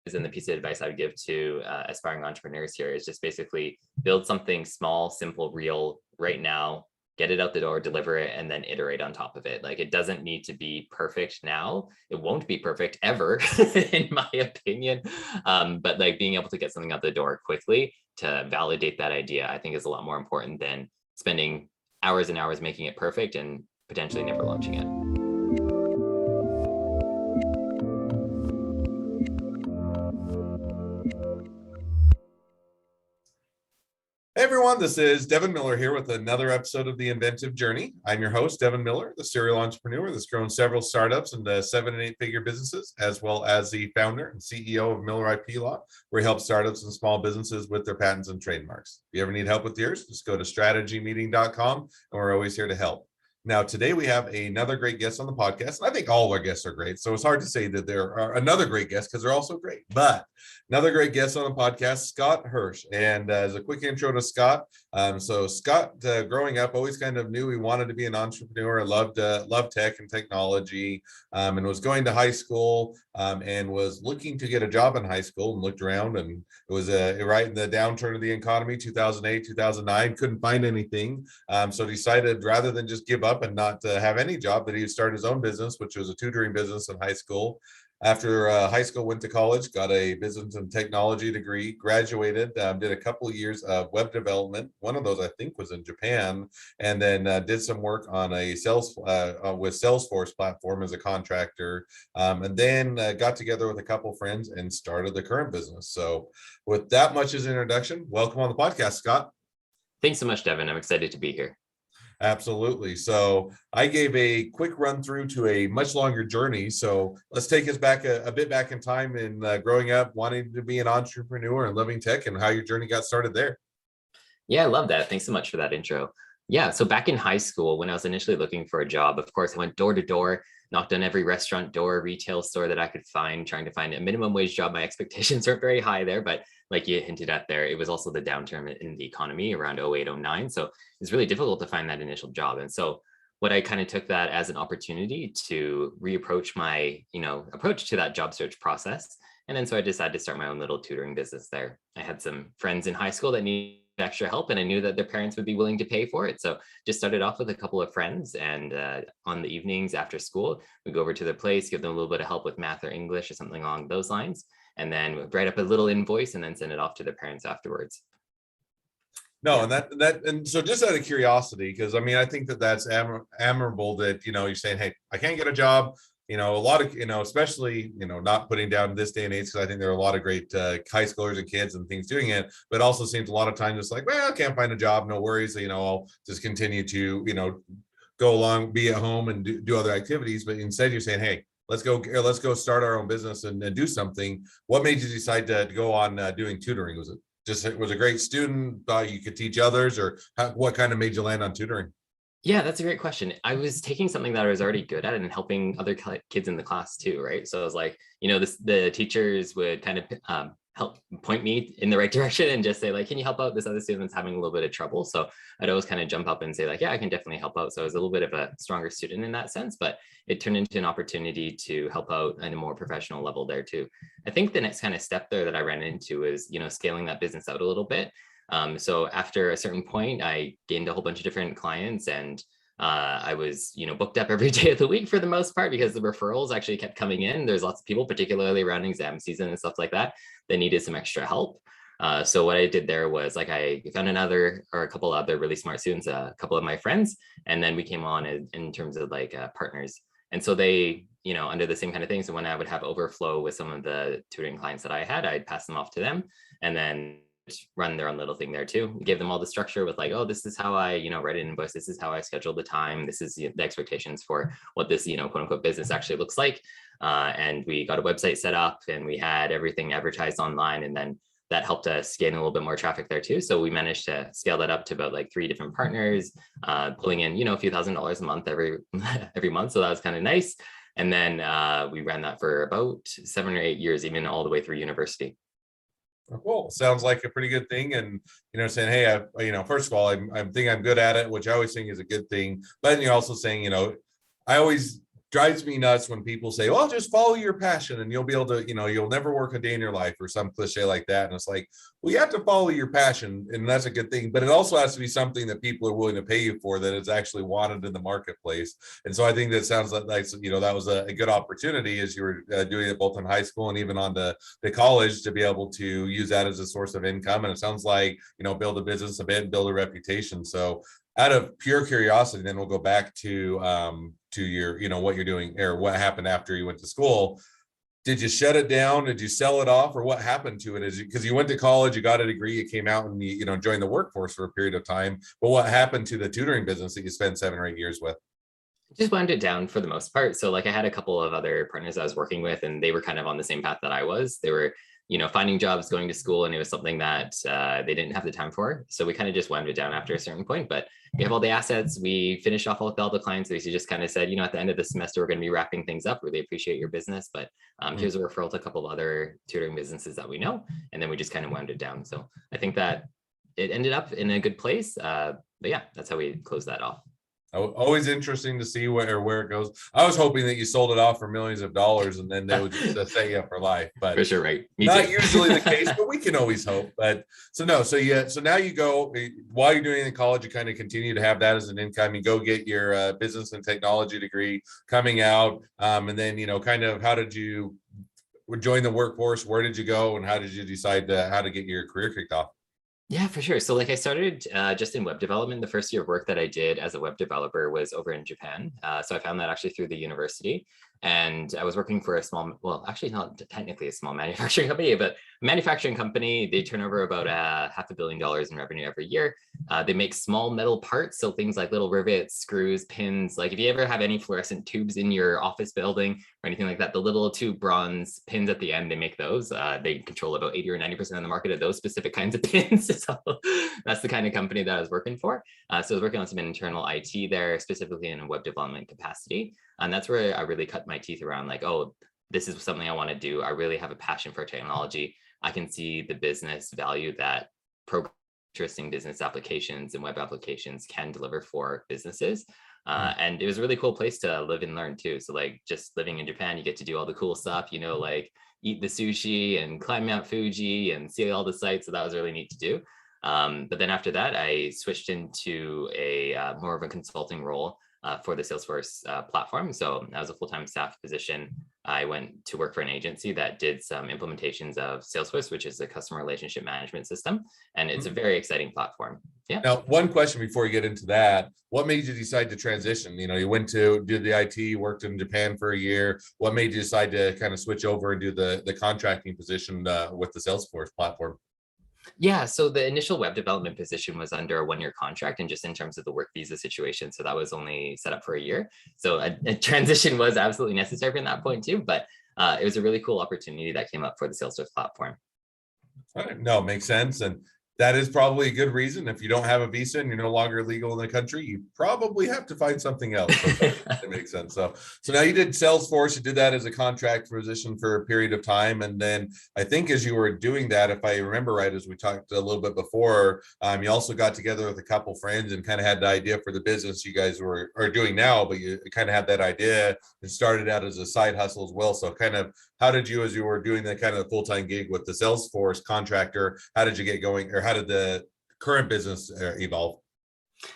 and the piece of advice I would give to aspiring entrepreneurs here is just basically build something small, simple, real right now, get it out the door, deliver it, and then iterate on top of it. Like, it doesn't need to be perfect now. It won't be perfect ever, in my opinion. But like being able to get something out the door quickly to validate that idea, I think is a lot more important than spending hours and hours making it perfect and potentially never launching it. Hey everyone, this is Devin Miller here with another episode of the Inventive Journey. I'm your host, Devin Miller, the serial entrepreneur that's grown several startups into 7- and 8-figure businesses, as well as the founder and CEO of Miller IP Law, where he helps startups and small businesses with their patents and trademarks. If you ever need help with yours, just go to strategymeeting.com, and we're always here to help. Now, today we have another great guest on the podcast. And I think all of our guests are great, so it's hard to say that there are another great guest because they're all so great. But another great guest on the podcast, Scott Hirsch. And as a quick intro to Scott, so Scott, growing up, always kind of knew he wanted to be an entrepreneur. Loved tech and technology, and was going to high school and was looking to get a job in high school, and looked around, and it was right in the downturn of the economy, 2008, 2009. Couldn't find anything, so decided rather than just give up and not have any job, that he would start his own business, which was a tutoring business in high school. After high school, went to college, got a business and technology degree, graduated, did a couple of years of web development. One of those, I think, was in Japan, and then did some work on a with Salesforce platform as a contractor, and then got together with a couple friends and started the current business. So with that much as introduction, welcome on the podcast, Scott. Thanks so much, Devin. I'm excited to be here. Absolutely. So I gave a quick run through to a much longer journey. So let's take us back a bit back in time in growing up, wanting to be an entrepreneur and loving tech, and how your journey got started there. Yeah, I love that. Thanks so much for that intro. Yeah, so back in high school, when I was initially looking for a job, of course, I went door to door, knocked on every restaurant door, retail store that I could find, trying to find a minimum wage job. My expectations weren't very high there, but like you hinted at there, it was also the downturn in the economy around 08, 09. So it's really difficult to find that initial job. And so what I kind of took that as an opportunity to reapproach my, approach to that job search process. And then so I decided to start my own little tutoring business there. I had some friends in high school that needed extra help, and I knew that their parents would be willing to pay for it. So just started off with a couple of friends, and on the evenings after school, we go over to their place, give them a little bit of help with math or English or something along those lines, and then write up a little invoice and then send it off to their parents afterwards. No, yeah. And so just out of curiosity, because I mean, I think that's admirable that, you're saying, hey, I can't get a job. A lot of, especially, not putting down this day and age, because I think there are a lot of great high schoolers and kids and things doing it, but it also seems a lot of times it's like, well, I can't find a job, no worries, I'll just continue to, go along, be at home and do other activities. But instead you're saying, hey, let's go start our own business and do something. What made you decide to go on doing tutoring? Was a great student, thought you could teach others, or what kind of made you land on tutoring? Yeah, that's a great question. I was taking something that I was already good at and helping other kids in the class too, right? So I was like, the teachers would kind of help point me in the right direction and just say like, can you help out this other student that's having a little bit of trouble? So I'd always kind of jump up and say like, yeah, I can definitely help out. So I was a little bit of a stronger student in that sense, but it turned into an opportunity to help out at a more professional level there too. I think the next kind of step there that I ran into is, scaling that business out a little bit. So after a certain point, I gained a whole bunch of different clients, and I was, booked up every day of the week for the most part, because the referrals actually kept coming in. There's lots of people, particularly around exam season and stuff like that needed some extra help. So what I did there was like, I found a couple other really smart students, a couple of my friends, and then we came on in terms of like partners. And so they, under the same kind of thing. So when I would have overflow with some of the tutoring clients that I had, I'd pass them off to them, and then run their own little thing there too. Give them all the structure with like, oh, this is how I, write an invoice. This is how I schedule the time. This is the expectations for what this, quote unquote business actually looks like. And we got a website set up, and we had everything advertised online, and then that helped us gain a little bit more traffic there too. So we managed to scale that up to about like 3 different partners, pulling in, a few $1,000s a month every month. So that was kind of nice. And then we ran that for about 7 or 8 years, even all the way through university. Cool. Sounds like a pretty good thing. And, saying, hey, first of all, I think I'm good at it, which I always think is a good thing. But then you're also saying, I always drives me nuts when people say, well, just follow your passion and you'll be able to, you'll never work a day in your life, or some cliche like that. And it's like, well, you have to follow your passion, and that's a good thing, but it also has to be something that people are willing to pay you for, that is actually wanted in the marketplace. And so I think that sounds like, that was a good opportunity as you were doing it both in high school and even on the college, to be able to use that as a source of income. And it sounds like, build a business a bit and build a reputation. So out of pure curiosity, then we'll go back to your, what you're doing, or what happened after you went to school. Did you shut it down? Did you sell it off, or what happened to it? Because you went to college, you got a degree, you came out and you joined the workforce for a period of time. But what happened to the tutoring business that you spent 7 or 8 years with? Just wound it down for the most part. So like I had a couple of other partners I was working with, and they were kind of on the same path that I was. They were, finding jobs, going to school, and it was something that they didn't have the time for. So we kind of just wound it down after a certain point. But we have all the assets. We finished off all the clients. We just kind of said, at the end of the semester, we're going to be wrapping things up. Really appreciate your business, but here's a referral to a couple of other tutoring businesses that we know. And then we just kind of wound it down. So I think that it ended up in a good place. But yeah, that's how we closed that off. Always interesting to see where it goes. I was hoping that you sold it off for millions of dollars and then they would just set you up for life, but for sure, right? Not usually the case, but we can always hope. But so now you go, while you're doing it in college, you kind of continue to have that as an income. You go get your business and technology degree coming out, and then kind of how did you join the workforce? Where did you go, and how did you decide how to get your career kicked off? Yeah, for sure. So like I started just in web development. The first year of work that I did as a web developer was over in Japan. So I found that actually through the university. And I was working for a small, well, actually not technically a small manufacturing company, but a manufacturing company. They turn over about $500 million in revenue every year. They make small metal parts. So things like little rivets, screws, pins. Like if you ever have any fluorescent tubes in your office building or anything like that, the little two bronze pins at the end, they make those. They control about 80 or 90% of the market of those specific kinds of pins. So that's the kind of company that I was working for. So I was working on some internal IT there, specifically in a web development capacity. And that's where I really cut my teeth around like, oh, this is something I want to do. I really have a passion for technology. I can see the business value that interesting business applications and web applications can deliver for businesses. And it was a really cool place to live and learn too. So like just living in Japan, you get to do all the cool stuff, like eat the sushi and climb Mount Fuji and see all the sights. So that was really neat to do. But then after that, I switched into a more of a consulting role for the Salesforce platform. So that was a full-time staff position. I went to work for an agency that did some implementations of Salesforce, which is a customer relationship management system. And it's a very exciting platform. Yeah. Now, one question before you get into that, what made you decide to transition? You went to do the IT, worked in Japan for a year. What made you decide to kind of switch over and do the contracting position with the Salesforce platform? Yeah, so the initial web development position was under a 1-year contract, and just in terms of the work visa situation, so that was only set up for a year. So a transition was absolutely necessary from that point too, but it was a really cool opportunity that came up for the Salesforce platform. All right. No, makes sense. And that is probably a good reason. If you don't have a visa and you're no longer legal in the country, you probably have to find something else. It makes sense. So now you did Salesforce, you did that as a contract position for a period of time. And then I think as you were doing that, if I remember right, as we talked a little bit before, you also got together with a couple friends and kind of had the idea for the business you guys are doing now, but you kind of had that idea and started out as a side hustle as well. So kind of how did you, as you were doing that kind of full-time gig with the Salesforce contractor, how did you get going, or how did the current business evolve?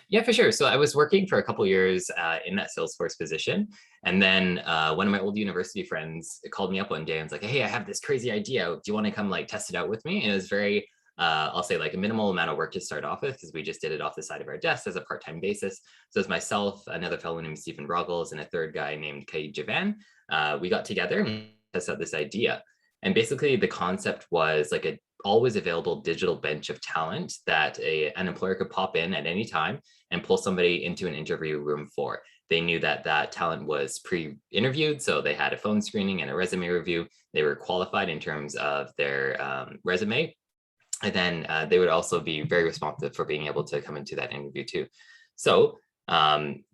Yeah, for sure. So I was working for a couple of years in that Salesforce position. And then one of my old university friends called me up one day and was like, hey, I have this crazy idea. Do you want to come like test it out with me? And it was very, I'll say like a minimal amount of work to start off with, because we just did it off the side of our desk as a part-time basis. So it's myself, another fellow named Stephen Ruggles, and a third guy named Kai Javan. We got together and tested out this idea. And basically the concept was like a always available digital bench of talent that an employer could pop in at any time and pull somebody into an interview room for. They knew that that talent was pre-interviewed, so they had a phone screening and a resume review. They were qualified in terms of their resume. And then they would also be very responsive for being able to come into that interview too. So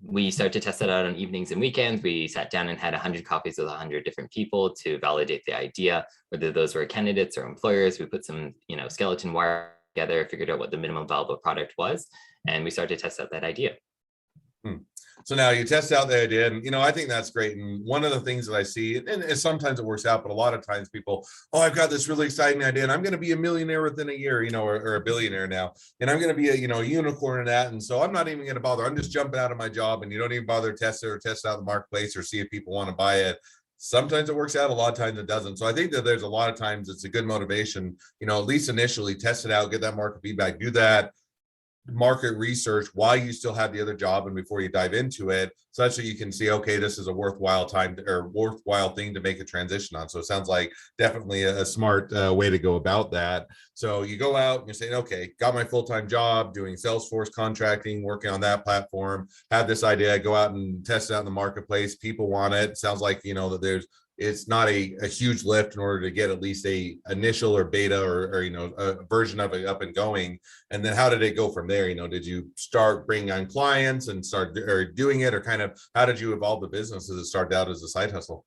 we started to test that out on evenings and weekends. We sat down and had 100 copies with 100 different people to validate the idea, whether those were candidates or employers. We put some, skeleton wire together, figured out what the minimum viable product was, and we started to test out that idea. So now you test out the idea, and I think that's great. And one of the things that I see, and sometimes it works out, but a lot of times people, oh, I've got this really exciting idea, and I'm going to be a millionaire within a year, or a billionaire now, and I'm going to be a unicorn in that, and so I'm not even going to bother. I'm just jumping out of my job, and you don't even bother to test it or test out the marketplace or see if people want to buy it. Sometimes it works out, a lot of times it doesn't. So I think that there's a lot of times it's a good motivation, at least initially test it out, get that market feedback, do that market research while you still have the other job and before you dive into it, such that you can see, okay, this is a worthwhile time or worthwhile thing to make a transition on. So it sounds like definitely a smart way to go about that. So you go out and you're saying, okay, got my full-time job doing Salesforce contracting, working on that platform, have this idea, go out and test it out in the marketplace. People want it. Sounds like, that it's not a huge lift in order to get at least a initial or beta or a version of it up and going. And then how did it go from there? Did you start bringing on clients and start doing it, or kind of how did you evolve the business as it started out as a side hustle?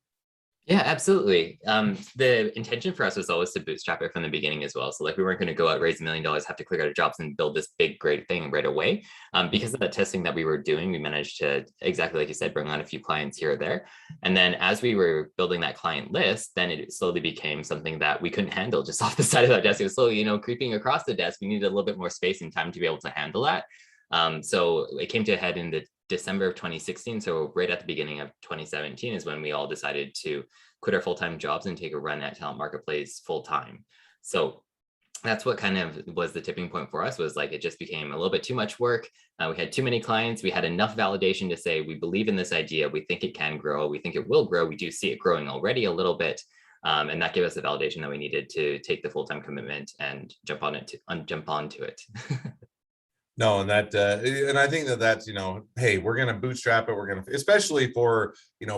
Yeah, absolutely. The intention for us was always to bootstrap it from the beginning as well. So like we weren't going to go out, raise $1 million, have to clear out of jobs and build this big, great thing right away. Because of the testing that we were doing, we managed to, exactly like you said, bring on a few clients here or there. And then as we were building that client list, then it slowly became something that we couldn't handle just off the side of our desk. It was slowly, creeping across the desk. We needed a little bit more space and time to be able to handle that. So it came to a head in the December of 2016. So right at the beginning of 2017 is when we all decided to quit our full-time jobs and take a run at Talent Marketplace full-time. So that's what kind of was the tipping point for us, was like it just became a little bit too much work. We had too many clients. We had enough validation to say we believe in this idea. We think it can grow. We think it will grow. We do see it growing already a little bit. And that gave us the validation that we needed to take the full-time commitment and jump onto it. No, and I think that's, hey, we're going to bootstrap it. We're going to, especially for,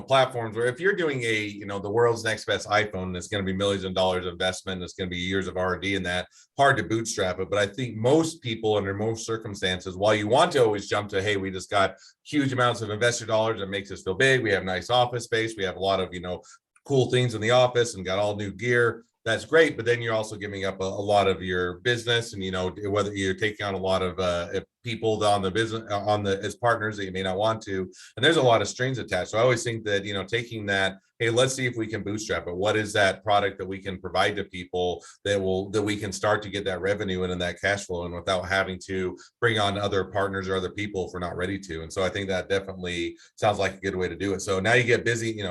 platforms where if you're doing the world's next best iPhone, it's going to be millions of dollars of investment. It's going to be years of R&D in that, hard to bootstrap it. But I think most people under most circumstances, while you want to always jump to, hey, we just got huge amounts of investor dollars that makes us feel big. We have nice office space. We have a lot of, cool things in the office and got all new gear. That's great, but then you're also giving up a lot of your business, and whether you're taking on a lot of people on the business as partners that you may not want to, and there's a lot of strings attached. So I always think that taking that, hey, let's see if we can bootstrap it. What is that product that we can provide to people that we can start to get that revenue and that cash flow, and without having to bring on other partners or other people if we're not ready to. And so I think that definitely sounds like a good way to do it. So now you get busy,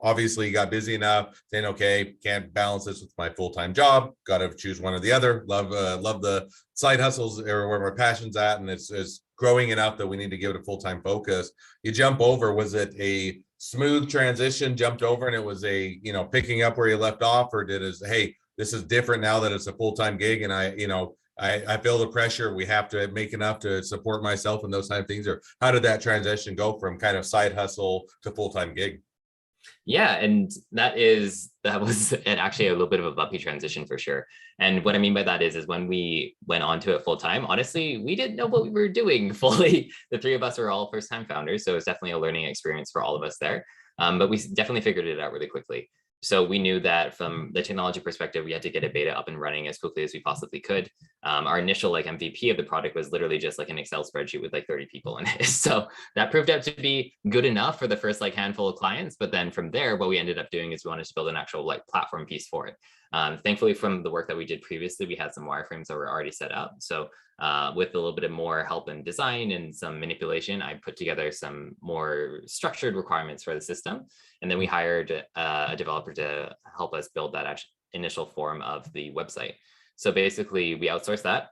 obviously you got busy enough saying, okay, can't balance this with my full-time job, got to choose one or the other. Love the side hustles or where my passion's at, and it's growing enough that we need to give it a full-time focus. You jump over, was it a smooth transition, jumped over and it was a picking up where you left off, or hey, this is different now that it's a full-time gig and I feel the pressure, we have to make enough to support myself and those type of things? Or how did that transition go from kind of side hustle to full-time gig? Yeah, and that was actually a little bit of a bumpy transition for sure. And what I mean by that is when we went on to it full time, honestly, we didn't know what we were doing fully. The three of us were all first time founders, so it's definitely a learning experience for all of us there. But we definitely figured it out really quickly. So we knew that from the technology perspective, we had to get a beta up and running as quickly as we possibly could. Our initial MVP of the product was literally just like an Excel spreadsheet with like 30 people in it. So that proved out to be good enough for the first handful of clients. But then from there, what we ended up doing is we wanted to build an actual platform piece for it. Thankfully, from the work that we did previously, we had some wireframes that were already set up. So with a little bit of more help and design and some manipulation, I put together some more structured requirements for the system. And then we hired a developer to help us build that initial form of the website. So basically, we outsourced that.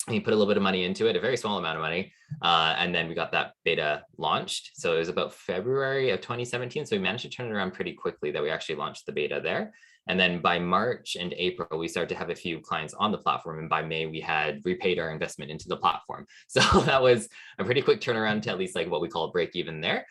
We put a little bit of money into it, a very small amount of money. And then we got that beta launched. So it was about February of 2017. So we managed to turn it around pretty quickly that we actually launched the beta there. And then by March and April, we started to have a few clients on the platform. And by May, we had repaid our investment into the platform. So that was a pretty quick turnaround to at least what we call break even there.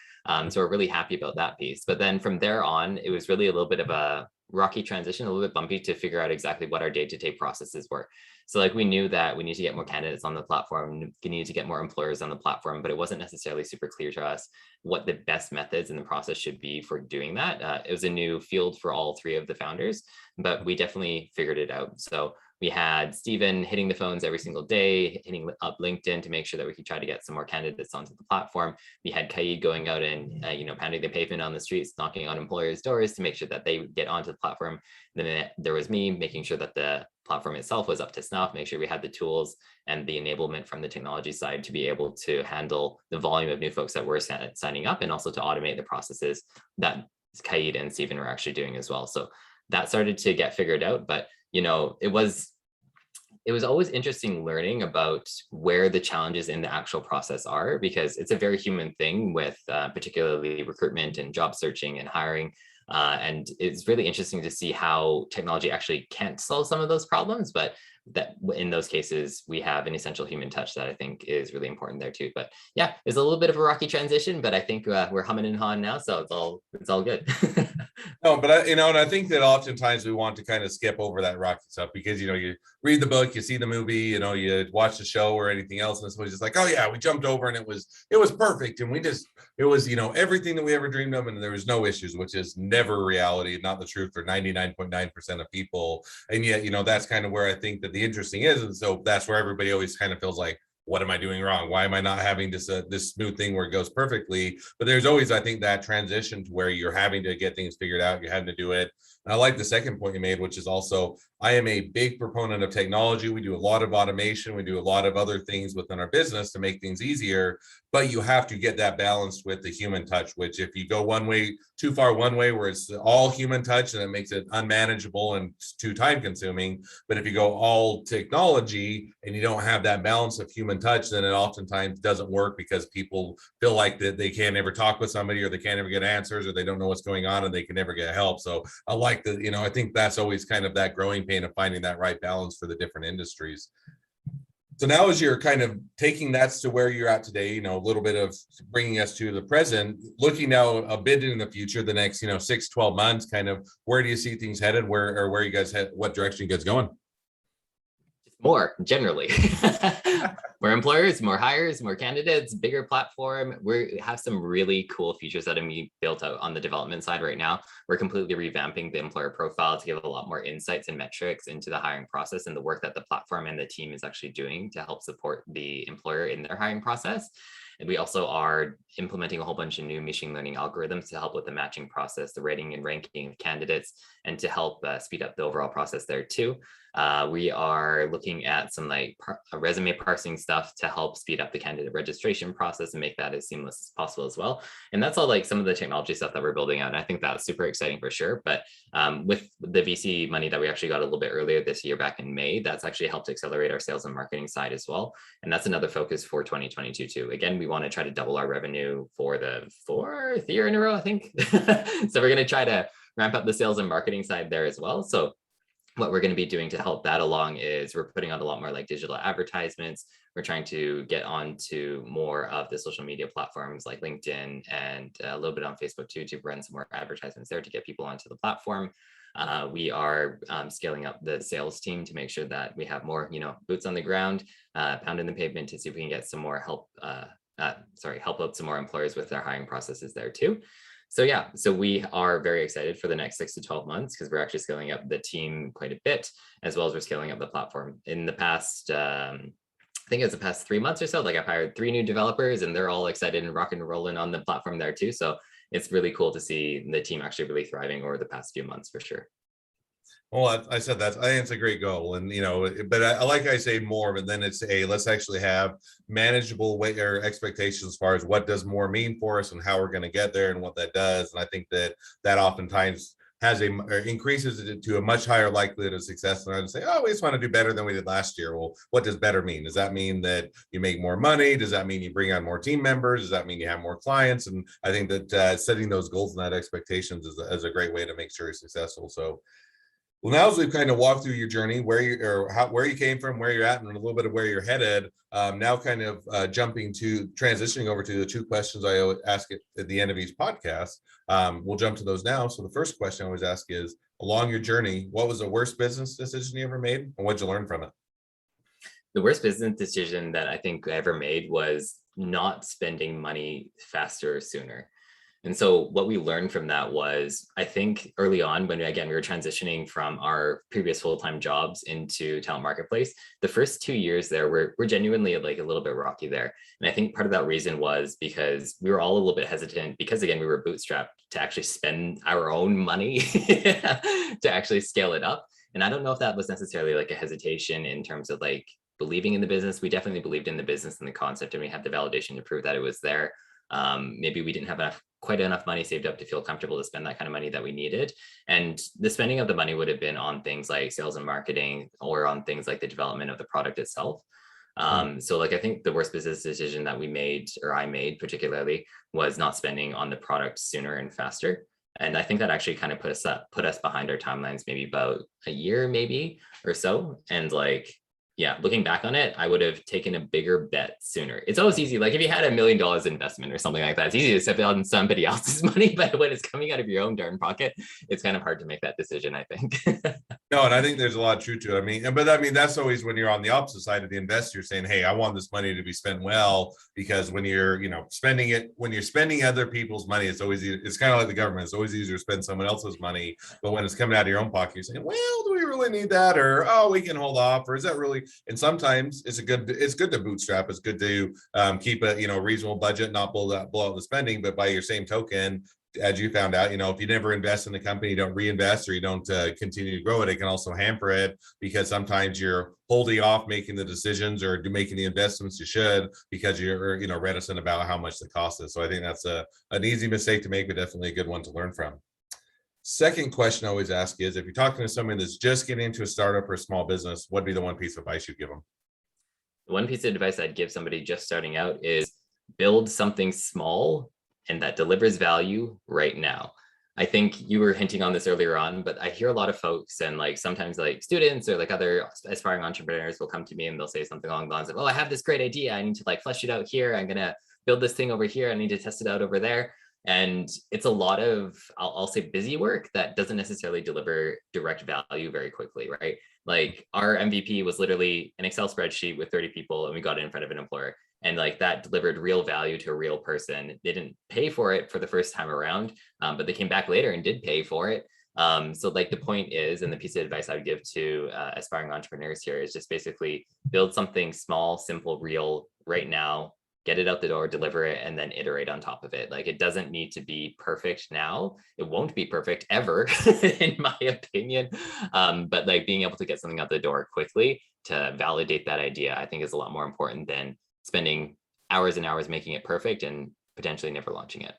So we're really happy about that piece. But then from there on, it was really a little bit of a rocky transition, a little bit bumpy to figure out exactly what our day-to-day processes were. So we knew that we need to get more candidates on the platform, we needed to get more employers on the platform, but it wasn't necessarily super clear to us what the best methods in the process should be for doing that. It was a new field for all three of the founders, but we definitely figured it out. So We had Stephen hitting the phones every single day, hitting up LinkedIn to make sure that we could try to get some more candidates onto the platform. We had Kaid going out and pounding the pavement on the streets, knocking on employers' doors to make sure that they get onto the platform. Then there was me making sure that the platform itself was up to snuff, make sure we had the tools and the enablement from the technology side to be able to handle the volume of new folks that were signing up, and also to automate the processes that Kaid and Stephen were actually doing as well. So that started to get figured out, but it was always interesting learning about where the challenges in the actual process are, because it's a very human thing with particularly recruitment and job searching and hiring. And it's really interesting to see how technology actually can't solve some of those problems, but that in those cases, we have an essential human touch that I think is really important there too. But yeah, it's a little bit of a rocky transition, but I think we're humming and hawing now, so it's all good. No, but and I think that oftentimes we want to kind of skip over that rocky stuff because you read the book, you see the movie, you watch the show or anything else, and it's always just like, oh yeah, we jumped over and it was perfect, and it was everything that we ever dreamed of, and there was no issues, which is never reality, not the truth for 99.9% of people. And yet, that's kind of where I think that the interesting is, and so that's where everybody always kind of feels like, what am I doing wrong? Why am I not having this smooth thing where it goes perfectly? But there's always, I think, that transition to where you're having to get things figured out. You're having to do it. And I like the second point you made, which is also, I am a big proponent of technology. We do a lot of automation. We do a lot of other things within our business to make things easier, but you have to get that balanced with the human touch, which if you go too far one way where it's all human touch, and it makes it unmanageable and too time consuming. But if you go all technology and you don't have that balance of human touch, then it oftentimes doesn't work because people feel like that they can't ever talk with somebody, or they can't ever get answers, or they don't know what's going on and they can never get help. So I like that, I think that's always kind of that growing pain of finding that right balance for the different industries. So now, as you're kind of taking that to where you're at today, a little bit of bringing us to the present, looking now a bit in the future, the next, 6-12 months, kind of where do you see things headed? Where you guys head? What direction you guys going? More generally. More employers, more hires, more candidates, bigger platform. We have some really cool features that are being built out on the development side right now. We're completely revamping the employer profile to give a lot more insights and metrics into the hiring process and the work that the platform and the team is actually doing to help support the employer in their hiring process. And we also are implementing a whole bunch of new machine learning algorithms to help with the matching process, the rating and ranking of candidates, and to help speed up the overall process there too. We are looking at some resume parsing stuff to help speed up the candidate registration process and make that as seamless as possible as well. And that's all some of the technology stuff that we're building out. And I think that's super exciting for sure. But with the VC money that we actually got a little bit earlier this year back in May, that's actually helped accelerate our sales and marketing side as well. And that's another focus for 2022 too. Again, we want to try to double our revenue for the 4th year in a row, I think. So we're going to try to ramp up the sales and marketing side there as well. So what we're going to be doing to help that along is we're putting out a lot more digital advertisements. We're trying to get onto more of the social media platforms like LinkedIn and a little bit on Facebook too, to run some more advertisements there to get people onto the platform. We are scaling up the sales team to make sure that we have more, boots on the ground, pounding the pavement to see if we can get some more help out some more employers with their hiring processes there too. So yeah, so we are very excited for the next 6 to 12 months because we're actually scaling up the team quite a bit, as well as we're scaling up the platform. In the past, I think it's the past 3 months or so, I've hired 3 new developers and they're all excited and rocking and rolling on the platform there too. So it's really cool to see the team actually really thriving over the past few months for sure. Well, I said that. I think it's a great goal, and but I like I say more, but then it's let's actually have manageable way or expectations as far as what does more mean for us and how we're going to get there and what that does. And I think that oftentimes increases it to a much higher likelihood of success than I would say, oh, we just want to do better than we did last year. Well, what does better mean? Does that mean that you make more money? Does that mean you bring on more team members? Does that mean you have more clients? And I think that setting those goals and that expectations is a great way to make sure you're successful. So. Well, now as we've kind of walked through your journey, where you came from, where you're at, and a little bit of where you're headed, now kind of transitioning over to the 2 questions I always ask at the end of each podcast. We'll jump to those now. So the first question I always ask is, along your journey, what was the worst business decision you ever made, and what'd you learn from it? The worst business decision that I think I ever made was not spending money faster or sooner. And so what we learned from that was, I think early on, when again, we were transitioning from our previous full-time jobs into Talent Marketplace, the first 2 years there were genuinely like a little bit rocky there. And I think part of that reason was because we were all a little bit hesitant because again, we were bootstrapped to actually spend our own money to actually scale it up. And I don't know if that was necessarily like a hesitation in terms of like believing in the business. We definitely believed in the business and the concept, and we had the validation to prove that it was there. Maybe we didn't have quite enough money saved up to feel comfortable to spend that kind of money that we needed. And the spending of the money would have been on things like sales and marketing or on things like the development of the product itself. So like, I think the worst business decision that we made, or I made particularly, was not spending on the product sooner and faster. And I think that actually kind of put us behind our timelines, maybe about a year, maybe or so. And like, yeah, looking back on it, I would have taken a bigger bet sooner. It's always easy. Like if you had $1 million investment or something like that, it's easy to step on somebody else's money, but when it's coming out of your own darn pocket, it's kind of hard to make that decision, I think. No, and I think there's a lot of truth to it. But that's always when you're on the opposite side of the investor saying, hey, I want this money to be spent well, because when you're, when you're spending other people's money, it's kind of like the government. It's always easier to spend someone else's money. But when it's coming out of your own pocket, you're saying, well, do we really need that? Or, oh, we can hold off. Or is that really? And sometimes it's good to bootstrap. It's good to keep a reasonable budget, not blow out the spending. But by your same token, as you found out, if you never invest in the company, you don't reinvest, or you don't continue to grow it, it can also hamper it, because sometimes you're holding off making the decisions or making the investments you should because you're reticent about how much the cost is. So I think that's an easy mistake to make, but definitely a good one to learn from. Second question I always ask is, if you're talking to someone that's just getting into a startup or a small business, what'd be the one piece of advice you'd give them? One piece of advice I'd give somebody just starting out is build something small and that delivers value right now. I think you were hinting on this earlier on, but I hear a lot of folks, and like sometimes like students or like other aspiring entrepreneurs will come to me and they'll say something along the lines of, oh, I have this great idea. I need to like flesh it out here. I'm going to build this thing over here. I need to test it out over there. And it's a lot of, I'll say, busy work that doesn't necessarily deliver direct value very quickly, right? Like our MVP was literally an Excel spreadsheet with 30 people, and we got it in front of an employer. And like that delivered real value to a real person. They didn't pay for it for the first time around, but they came back later and did pay for it. So like the point is, and the piece of advice I would give to aspiring entrepreneurs here is just basically build something small, simple, real right now, get it out the door, deliver it, and then iterate on top of it. Like it doesn't need to be perfect now. It won't be perfect ever, in my opinion. But like being able to get something out the door quickly to validate that idea, I think is a lot more important than spending hours and hours making it perfect and potentially never launching it.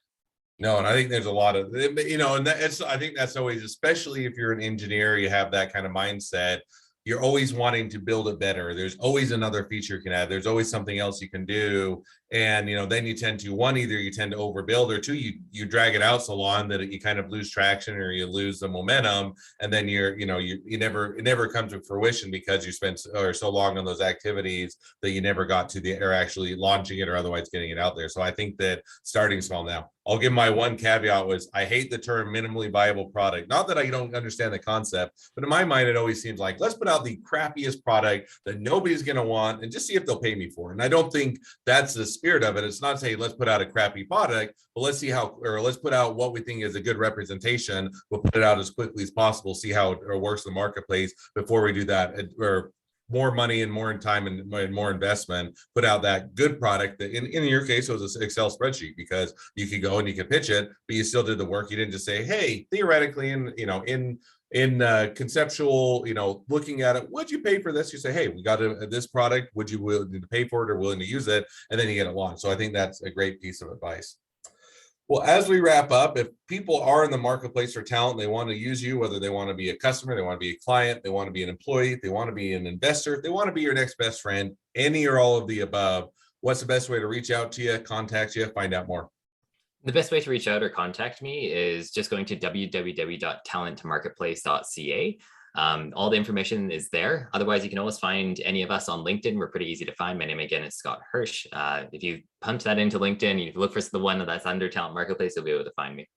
No, and I think there's a lot of, and I think that's always, especially if you're an engineer, you have that kind of mindset. You're always wanting to build it better. There's always another feature you can add. There's always something else you can do. And, then you tend to, one, either you tend to overbuild, or two, you drag it out so long that you kind of lose traction, or you lose the momentum. And then it never comes to fruition because you spent so long on those activities that you never got to or actually launching it or otherwise getting it out there. So I think that starting small now, I'll give my one caveat was I hate the term minimally viable product. Not that I don't understand the concept, but in my mind, it always seems like, let's put out the crappiest product that nobody's going to want and just see if they'll pay me for it. And I don't think that's the spirit of it. It's not saying let's put out a crappy product, but let's put out what we think is a good representation. We'll put it out as quickly as possible, see how it works in the marketplace before we do that, or more money and more time and more investment, put out that good product that in your case, it was an Excel spreadsheet, because you could go and you could pitch it, but you still did the work. You didn't just say, hey, theoretically, in conceptual, looking at it, would you pay for this? You say, hey, we got this product. Would you willing to pay for it or willing to use it? And then you get it launched. So I think that's a great piece of advice. Well, as we wrap up, if people are in the marketplace for talent, they want to use you, whether they want to be a customer, they want to be a client, they want to be an employee, they want to be an investor, they want to be your next best friend, any or all of the above, what's the best way to reach out to you, contact you, find out more? The best way to reach out or contact me is just going to www.talentmarketplace.ca. All the information is there. Otherwise, you can always find any of us on LinkedIn. We're pretty easy to find. My name again is Scott Hirsch. If you punch that into LinkedIn, you look for the one that's under Talent Marketplace, you'll be able to find me.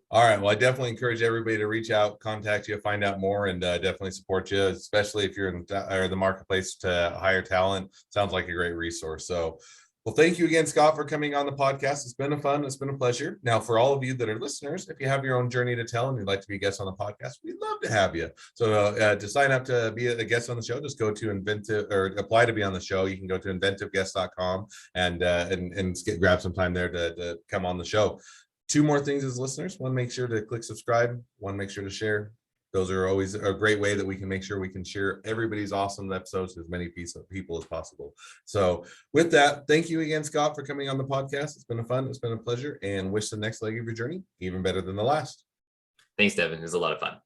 All right. Well, I definitely encourage everybody to reach out, contact you, find out more, and definitely support you, especially if you're in the marketplace to hire talent. Sounds like a great resource. So Well, thank you again, Scott, for coming on the podcast. It's been a pleasure. Now, for all of you that are listeners, if you have your own journey to tell and you'd like to be a guest on the podcast, we'd love to have you. So to sign up to be a guest on the show, just go to Inventive or apply to be on the show. You can go to inventiveguest.com and grab some time there to come on the show. 2 more things as listeners. One, make sure to click subscribe. One, make sure to share. Those are always a great way that we can make sure we can share everybody's awesome episodes to as many people as possible. So with that, thank you again, Scott, for coming on the podcast. It's been it's been a pleasure, and wish the next leg of your journey even better than the last. Thanks, Devin. It was a lot of fun.